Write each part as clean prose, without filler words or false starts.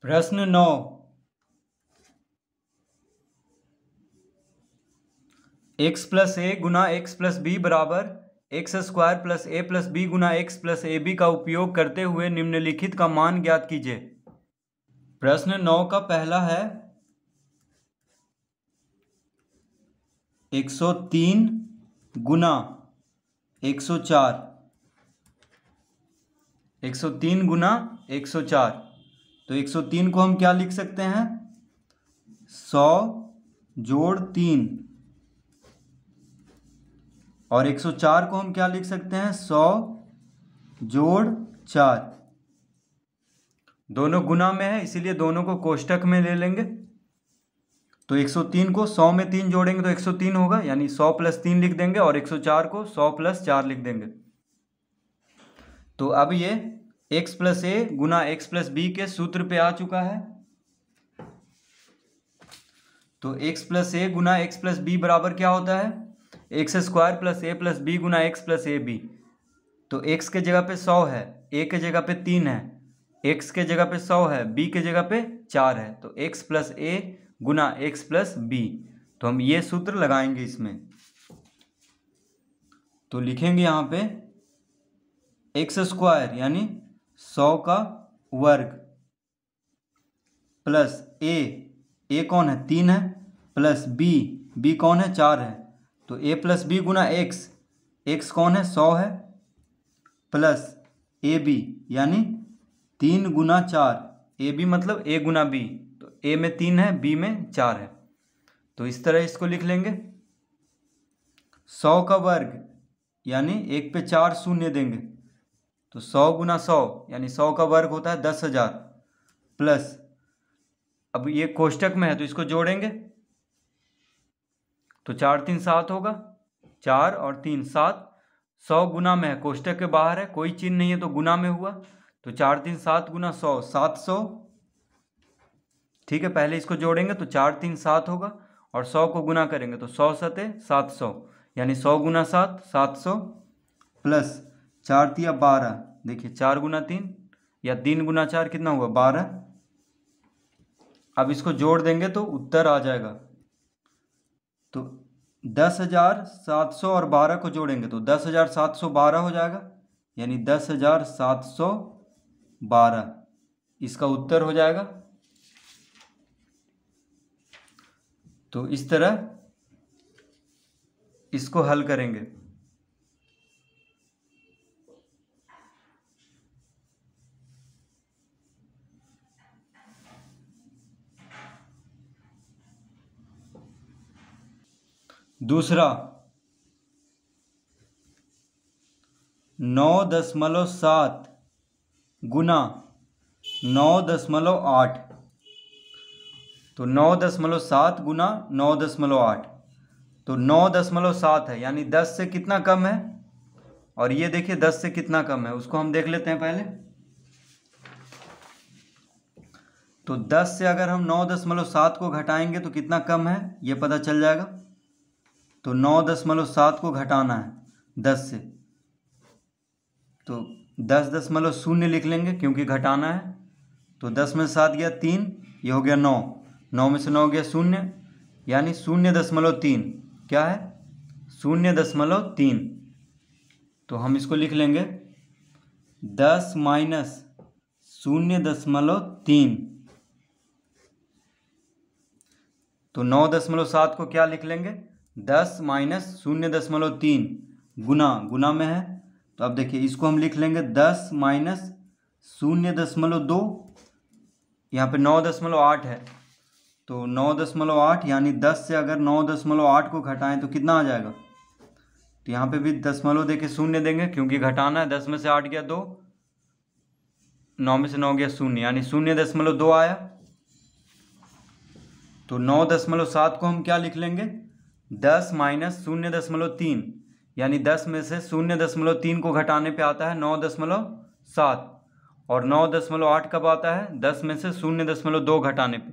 प्रश्न 9। X plus a गुना x plus b बराबर x square plus a plus b गुना एक्स प्लस ए बी का उपयोग करते हुए निम्नलिखित का मान ज्ञात कीजिए। प्रश्न 9 का पहला है 103 गुना 104। 103 गुना 104, तो 103 को हम क्या लिख सकते हैं? 100 जोड़ 3। और 104 को हम क्या लिख सकते हैं? 100 जोड़ 4। दोनों गुना में है इसीलिए दोनों को कोष्टक में ले लेंगे। तो 103 को 100 में 3 जोड़ेंगे तो 103 होगा, यानी 100 प्लस 3 लिख देंगे, और 104 को 100 प्लस 4 लिख देंगे। तो अब ये x प्लस ए गुना एक्स प्लस बी के सूत्र पे आ चुका है। तो x प्लस ए गुना एक्स प्लस बी बराबर क्या होता है? X square plus a plus b गुना एक्स प्लस ए बी। तो x के जगह पे 100 है, a के जगह पे 3 है, x के जगह पे 100 है, b के जगह पे 4 है। तो x प्लस ए गुना एक्स प्लस बी, तो हम ये सूत्र लगाएंगे इसमें। तो लिखेंगे यहाँ पे एक्स स्क्वायर यानी 100 का वर्ग प्लस ए कौन है? 3 है, प्लस बी कौन है? 4 है। तो ए प्लस बी गुना एक्स कौन है? 100 है, प्लस ए बी यानी 3 गुना 4। ए बी मतलब ए गुना बी, तो ए में 3 है, बी में 4 है। तो इस तरह इसको लिख लेंगे। 100 का वर्ग यानी 1 पे 4 शून्य देंगे, तो 100 गुना 100 यानी 100 का वर्ग होता है 10,000, प्लस अब ये कोष्टक में है तो इसको जोड़ेंगे, तो 4 3 7 होगा, 4 और 3 7। 100 गुना में है, कोष्टक के बाहर है, कोई चिन्ह नहीं है तो गुना में हुआ, तो 4 3 7 गुना 100 700। ठीक है, पहले इसको जोड़ेंगे तो 4 3 7 होगा, और 100 को गुना करेंगे तो 100 सते 700, यानी 100 गुना 7 700, प्लस 4 तिया 12। देखिए 4 गुना 3 या 3 गुना 4 कितना हुआ? 12। अब इसको जोड़ देंगे तो उत्तर आ जाएगा। तो 10,700 और 12 को जोड़ेंगे तो 10,712 हो जाएगा, यानी 10,712 इसका उत्तर हो जाएगा। तो इस तरह इसको हल करेंगे। दूसरा 9.7 गुना 9.8। तो 9.7 गुना 9.8, तो 9.7 है, यानी 10 से कितना कम है? और ये देखिए 10 से कितना कम है, उसको हम देख लेते हैं पहले। तो 10 से अगर हम 9.7 को घटाएंगे तो कितना कम है ये पता चल जाएगा। तो 9.7 को घटाना है 10 से, तो 10.0 लिख लेंगे क्योंकि घटाना है। तो 10 में 7 गया 3, ये हो गया 9, 9 में से 9 गया 0, यानी 0.3। क्या है? 0.3। तो हम इसको लिख लेंगे 10 माइनस 0.3। तो 9.7 को क्या लिख लेंगे? 10 माइनस 0.3 गुना में है, तो अब देखिए इसको हम लिख लेंगे 10 माइनस 0.2। यहाँ पे 9.8 है, तो 9.8 यानी 10 से अगर 9.8 को घटाएं तो कितना आ जाएगा? तो यहाँ पे भी दशमलव देके 0 देंगे क्योंकि घटाना है। 10 में से 8 गया 2, 9 में से 9 गया 0, यानी 0.2 आया। तो 9.7 को हम क्या लिख लेंगे? 10 माइनस 0.3, यानी 10 में से 0.3 को घटाने पे आता है 9.7, और 9.8 कब आता है? 10 में से 0.2 घटाने पे।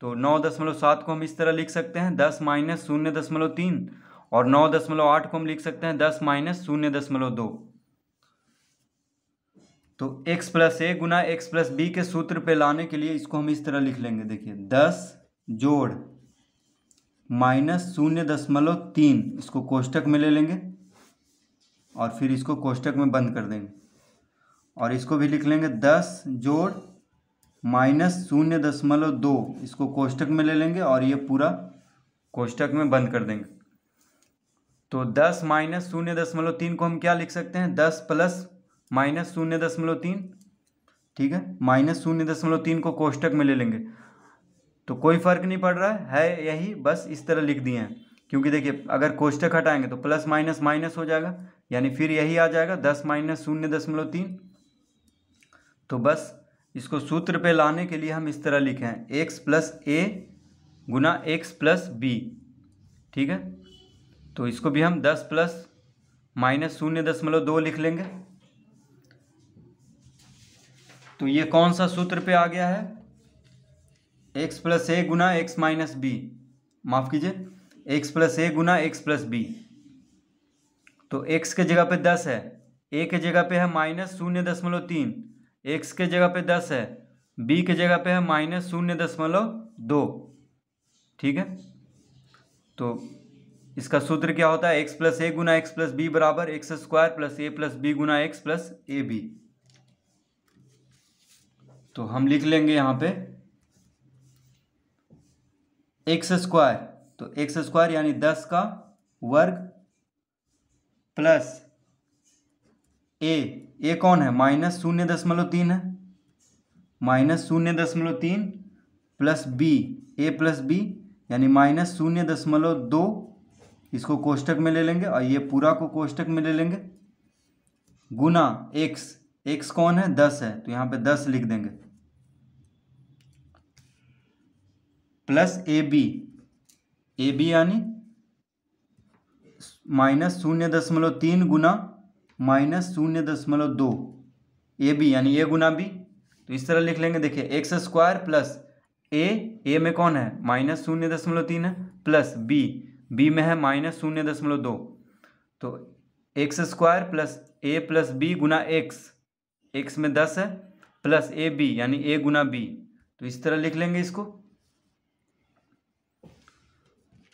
तो 9.7 को हम इस तरह लिख सकते हैं 10 माइनस 0.3, और 9.8 को हम लिख सकते हैं 10 माइनस 0.2। तो x प्लस ए गुना x प्लस बी के सूत्र पे लाने के लिए इसको हम इस तरह लिख लेंगे। देखिए 10 जोड़ -0.3 इसको कोष्टक में ले लेंगे और फिर इसको कोष्टक में बंद कर देंगे, और इसको भी लिख लेंगे 10 जोड़ -0.2 इसको कोष्टक में ले लेंगे और ये पूरा कोष्टक में बंद कर देंगे। तो 10 -0.3 को हम क्या लिख सकते हैं, 10 प्लस -0.3, ठीक है। -0.3 को कोष्टक में ले लेंगे तो कोई फर्क नहीं पड़ रहा है यही, बस इस तरह लिख दिए हैं, क्योंकि देखिए अगर कोष्टक हटाएंगे तो प्लस माइनस माइनस हो जाएगा, यानी फिर यही आ जाएगा 10 -0.3। तो बस इसको सूत्र पे लाने के लिए हम इस तरह लिखे हैं x प्लस ए गुना x प्लस बी, ठीक है। तो इसको भी हम 10 प्लस -0.2 लिख लेंगे। तो ये कौन सा सूत्र पे आ गया है, x प्लस ए गुना x माइनस बी, माफ कीजिए x प्लस ए गुना x प्लस बी। तो x के जगह पे 10 है, a के जगह पे है -0.3, x के जगह पे 10 है, b के जगह पे है -0.2, ठीक है। तो इसका सूत्र क्या होता है, x प्लस ए गुना x प्लस बी बराबर x square plus a plus b गुना एक्स प्लस ए बी। तो हम लिख लेंगे यहाँ पे एक्स स्क्वायर, तो एक्स स्क्वायर यानी 10 का वर्ग प्लस ए कौन है, -0.3 है, -0.3 प्लस बी, ए प्लस बी यानी -0.2, इसको कोष्टक में ले लेंगे और ये पूरा को कोष्टक में ले लेंगे, गुना x कौन है, 10 है, तो यहाँ पे 10 लिख देंगे, प्लस ए बी यानी -0.3 गुना -0.2, ए बी यानी ए गुना बी। तो इस तरह लिख लेंगे, देखिए एक्स स्क्वायर प्लस ए में कौन है -0.3 है, प्लस बी में है -0.2, तो x square plus a plus b गुना एक्स में 10 है, प्लस ए बी यानी ए गुना बी। तो इस तरह लिख लेंगे इसको।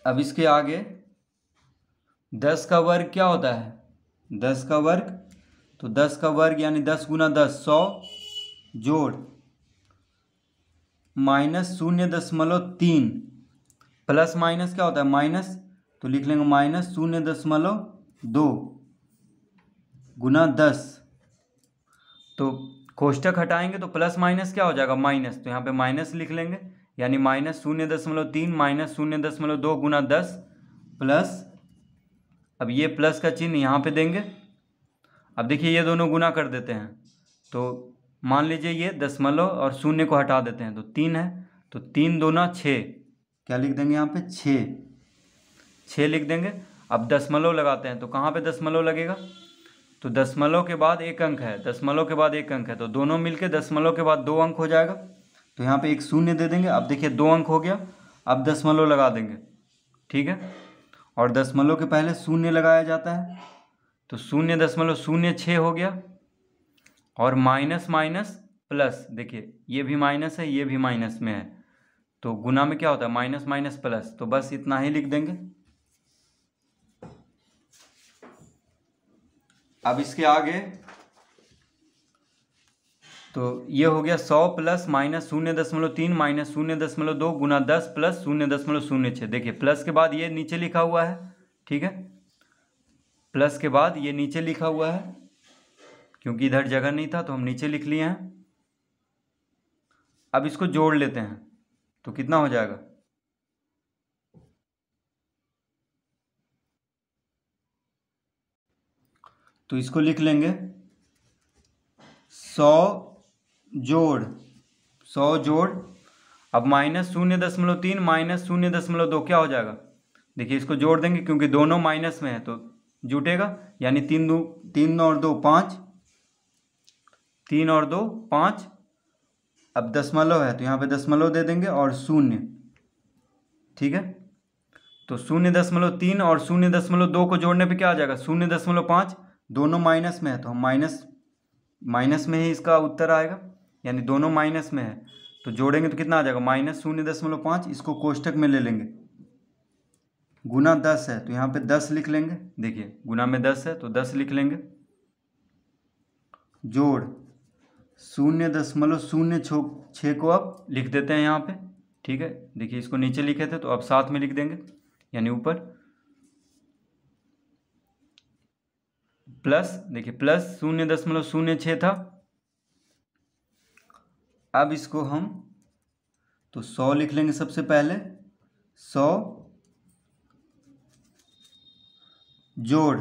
अब इसके आगे 10 का वर्ग क्या होता है, 10 का वर्ग, तो 10 का वर्ग यानी 10 गुना 10 100 जोड़ -0.3 प्लस माइनस क्या होता है माइनस, तो लिख लेंगे -0.2 गुना 10। तो कोष्टक हटाएंगे तो प्लस माइनस क्या हो जाएगा माइनस, तो यहाँ पे माइनस लिख लेंगे, यानी -0.3 -0.2 गुना 10 प्लस, अब ये प्लस का चिन्ह यहाँ पे देंगे। अब देखिए ये दोनों गुना कर देते हैं, तो मान लीजिए ये दशमलव और शून्य को हटा देते हैं तो 3 है, तो 3 दूना 6, क्या लिख देंगे यहाँ पे 6 लिख देंगे। अब दशमलव लगाते हैं तो कहाँ पे दशमलव लगेगा, तो दशमलव के बाद एक अंक है, दशमलव के बाद एक अंक है, तो दोनों मिलके दशमलव के बाद 2 अंक हो जाएगा, तो यहाँ पे एक शून्य दे देंगे। अब देखिए 2 अंक हो गया, अब दशमलव लगा देंगे, ठीक है, और दशमलव के पहले शून्य लगाया जाता है, तो 0.06 हो गया, और माइनस माइनस प्लस, देखिए ये भी माइनस है ये भी माइनस में है, तो गुना में क्या होता है माइनस माइनस प्लस, तो बस इतना ही लिख देंगे। अब इसके आगे तो ये हो गया 100 प्लस -0.3 -0.2 गुना 10 प्लस 0.06। देखिए प्लस के बाद ये नीचे लिखा हुआ है, ठीक है, प्लस के बाद ये नीचे लिखा हुआ है, क्योंकि इधर जगह नहीं था तो हम नीचे लिख लिए हैं। अब इसको जोड़ लेते हैं तो कितना हो जाएगा, तो इसको लिख लेंगे 100 जोड़ अब -0.3 -0.2 क्या हो जाएगा, देखिए इसको जोड़ देंगे क्योंकि दोनों माइनस में है तो जुटेगा, यानी 3 और 2 5, 3 और 2 5। अब दशमलव है तो यहाँ पे दशमलव दे देंगे और शून्य, ठीक है, तो 0.3 और 0.2 को जोड़ने पे क्या आ जाएगा 0.5, दोनों माइनस में है तो हम माइनस माइनस में ही इसका उत्तर आएगा, यानी दोनों माइनस में है, तो जोड़ेंगे तो कितना आ जाएगा -0.5। इसको कोष्टक में ले लेंगे। गुना 10 है तो यहाँ पे 10 लिख लेंगे। देखिए गुना में 10 है तो 10 लिख लेंगे। जोड़ 0.06 को अब लिख देते हैं यहाँ पे। ठीक है, देखिए इसको नीचे लिखे थे तो अब साथ में लिख देंगे, यानी ऊपर प्लस, देखिए प्लस 0.06 था। अब इसको हम तो 100 लिख लेंगे सबसे पहले। 100 जोड़,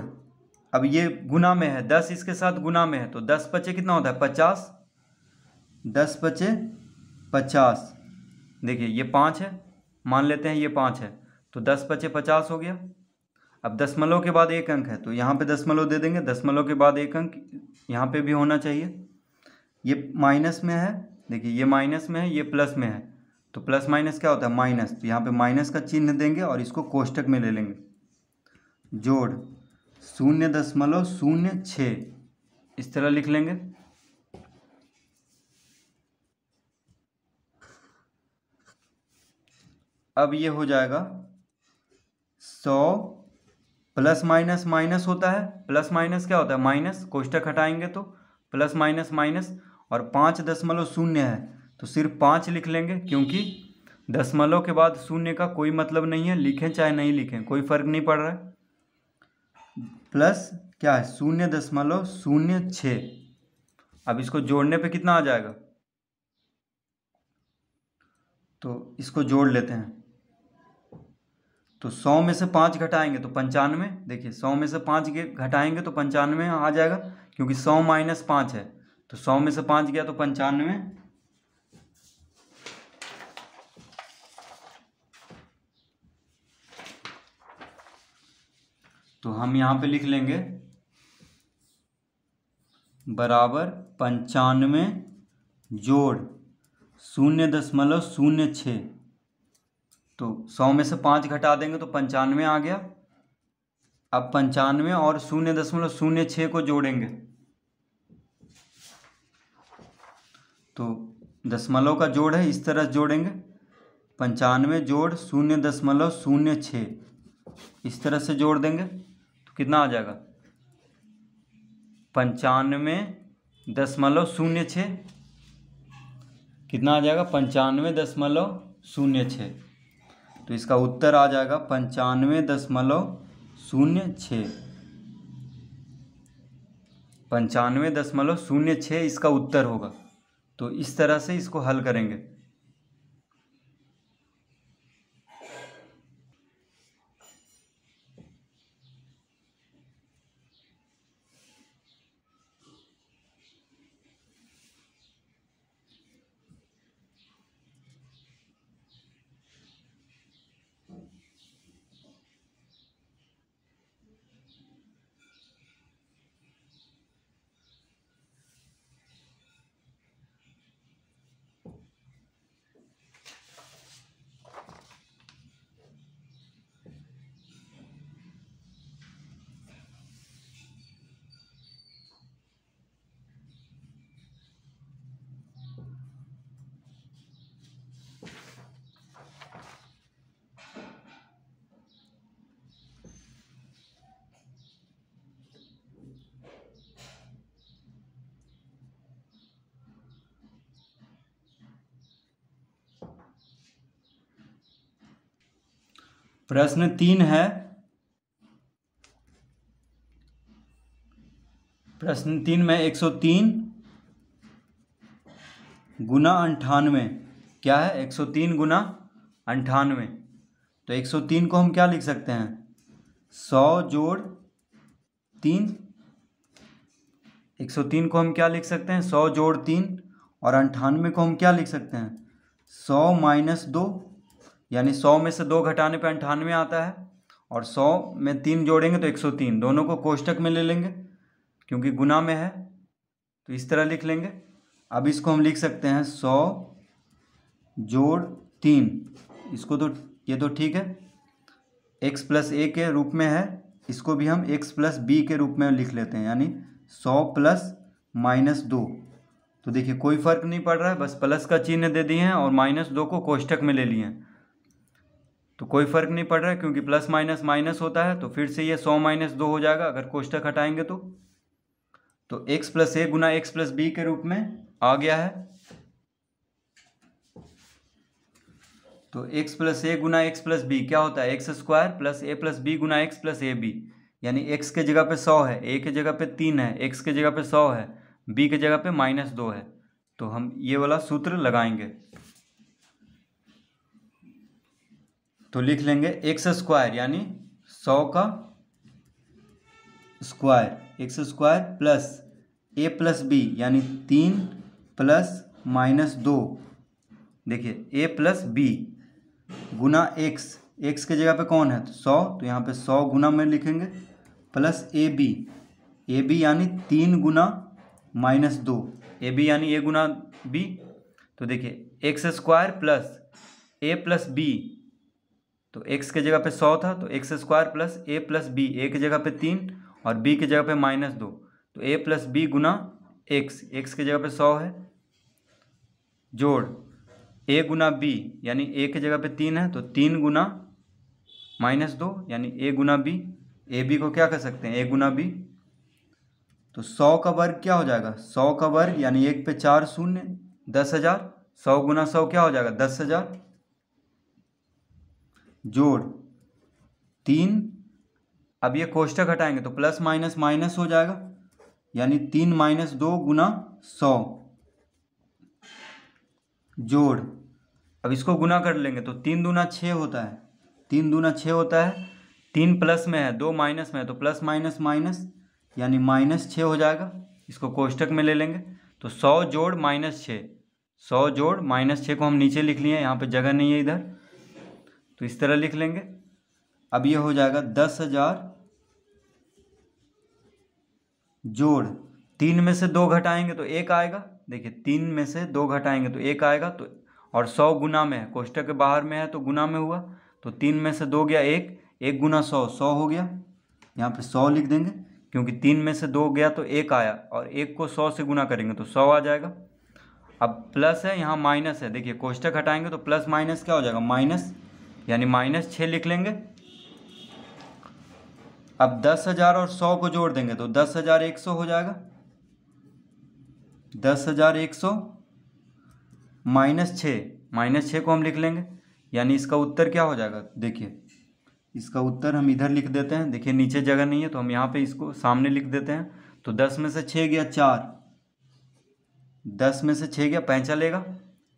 अब ये गुना में है, 10 इसके साथ गुना में है तो 10 पचे कितना होता है 50। 10 पचे 50। देखिए ये 5 है, मान लेते हैं ये 5 है, तो 10 पचे 50 हो गया। अब दशमलव के बाद एक अंक है तो यहाँ पे दशमलव दे देंगे, दशमलव के बाद एक अंक यहाँ पे भी होना चाहिए। ये माइनस में है, देखिए ये माइनस में है, ये प्लस में है, तो प्लस माइनस क्या होता है माइनस, तो यहाँ पे माइनस का चिन्ह देंगे और इसको कोष्टक में ले लेंगे। जोड़ 0.06 इस तरह लिख लेंगे। अब ये हो जाएगा 100 प्लस माइनस माइनस होता है, प्लस माइनस क्या होता है माइनस, कोष्टक हटाएंगे तो प्लस माइनस माइनस, और 5.0 है तो सिर्फ 5 लिख लेंगे, क्योंकि दशमलव के बाद शून्य का कोई मतलब नहीं है, लिखें चाहे नहीं लिखें कोई फर्क नहीं पड़ रहा है। प्लस क्या है 0.06। अब इसको जोड़ने पे कितना आ जाएगा, तो इसको जोड़ लेते हैं। तो 100 में से 5 घटाएंगे तो 95। देखिए 100 में से 5 घटाएंगे तो 95 आ जाएगा, क्योंकि 100 माइनस 5 है, तो 100 में से 5 गया तो 95। तो हम यहाँ पे लिख लेंगे बराबर 95 जोड़ 0.06। तो 100 में से 5 घटा देंगे तो 95 आ गया। अब 95 और 0.06 को जोड़ेंगे तो दशमलव का जोड़ है, इस तरह जोड़ेंगे। 95 जोड़ 0.06 इस तरह से जोड़ देंगे तो कितना आ जाएगा 95.06। कितना आ जाएगा 95.06। तो इसका उत्तर आ जाएगा 95.06। 95.06 इसका उत्तर होगा। तो इस तरह से इसको हल करेंगे। प्रश्न 3 है। प्रश्न 3 में 103 गुना 98 क्या है, 103 गुना 98। तो 103 को हम क्या लिख सकते हैं 100 जोड़ 3। 103 को हम क्या लिख सकते हैं 100 जोड़ 3, और 98 को हम क्या लिख सकते हैं 100 माइनस 2, यानी 100 में से 2 घटाने पे 98 आता है, और 100 में 3 जोड़ेंगे तो 103। दोनों को कोष्टक में ले लेंगे क्योंकि गुना में है, तो इस तरह लिख लेंगे। अब इसको हम लिख सकते हैं 100 जोड़ 3, इसको तो ये तो ठीक है, x प्लस a के रूप में है, इसको भी हम x प्लस b के रूप में लिख लेते हैं, यानी 100 प्लस -2। तो देखिए कोई फर्क नहीं पड़ रहा है, बस प्लस का चिन्ह दे दिए हैं और -2 को कोष्ठक में ले लिए हैं, तो कोई फर्क नहीं पड़ रहा है क्योंकि प्लस माइनस माइनस होता है। तो फिर से ये 100 - 2 हो जाएगा अगर कोष्ठक हटाएंगे तो x + a Guna x + b के रूप में आ गया है। तो x + a Guna x + b क्या होता है, x² + a + b Guna x + ab, यानी x के जगह पे 100 है, a के जगह पे 3 है, x के जगह पे 100 है, b के जगह पे -2 है। तो हम ये वाला सूत्र लगाएंगे, तो लिख लेंगे x² यानी 100 का square, x² plus a + b यानी 3 + -2, देखिए a + b गुना x के जगह पे कौन है तो 100, तो यहाँ पे 100 गुना में लिखेंगे, प्लस ab यानी 3 गुना -2, ab यानी a गुना b। तो देखिए x² प्लस a + b, तो x के जगह पे 100 था तो x² plus a + b, a की जगह पे 3 और b की जगह पे -2, तो a + b गुना x के जगह पे 100 है, जोड़ a गुना b यानी a की जगह पे 3 है तो 3 गुना -2 यानी a गुना b, ab को क्या कर सकते हैं a गुना b। तो 100 का वर्ग क्या हो जाएगा, 100 का वर्ग यानी 1 पे 4 शून्य 10,000, 100 गुना 100 क्या हो जाएगा 10,000, जोड़ 3, अब ये कोष्ठक हटाएंगे तो प्लस माइनस माइनस हो जाएगा, यानी 3 - 2 गुना 100, जोड़, अब इसको गुना कर लेंगे तो 3 दूना 6 होता है, 3 दूना 6 होता है, 3 प्लस में है 2 माइनस में है तो प्लस माइनस माइनस यानी -6 हो जाएगा। इसको कोष्ठक में ले लेंगे तो 100 जोड़ -6, 100 जोड़ -6 को हम नीचे लिख लिए, यहाँ पे जगह नहीं है इधर, तो इस तरह लिख लेंगे। अब ये हो जाएगा 10,000 जोड़ 3 में से 2 घटाएंगे तो 1 आएगा, देखिए 3 में से 2 घटाएंगे तो 1 आएगा, तो और 100 गुना में है, कोष्ठक के बाहर में है तो गुना में हुआ, तो 3 में से 2 गया 1, 1 गुना 100 100 हो गया, यहाँ पे 100 लिख देंगे क्योंकि 3 में से 2 गया तो 1 आया और 1 को 100 से गुना करेंगे तो 100 आ जाएगा। अब प्लस है यहाँ माइनस है, देखिए कोष्ठक हटाएंगे तो प्लस माइनस क्या हो जाएगा माइनस, यानी -6 लिख लेंगे। अब 10,000 और 100 को जोड़ देंगे तो 10,100 हो जाएगा, 10,100 -6 को हम लिख लेंगे, यानी इसका उत्तर क्या हो जाएगा, देखिए इसका उत्तर हम इधर लिख देते हैं, देखिए नीचे जगह नहीं है तो हम यहाँ पे इसको सामने लिख देते हैं। तो 10 में से 6 गया 4, 10 में से 6 गया 5 चलेगा,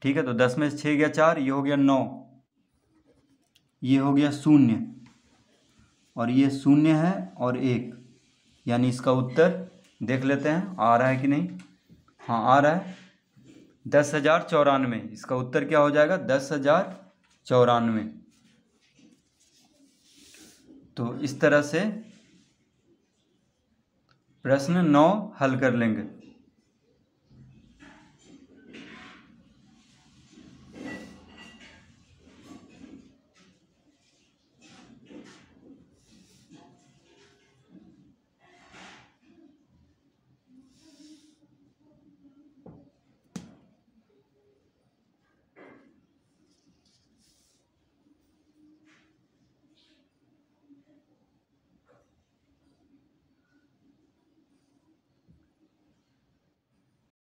ठीक है, तो 10 में से 6 गया 4, ये हो गया 9, ये हो गया 0 और ये 0 है और 1, यानी इसका उत्तर देख लेते हैं आ रहा है कि नहीं। हाँ आ रहा है, 10,094, इसका उत्तर क्या हो जाएगा 10,094। तो इस तरह से प्रश्न 9 हल कर लेंगे।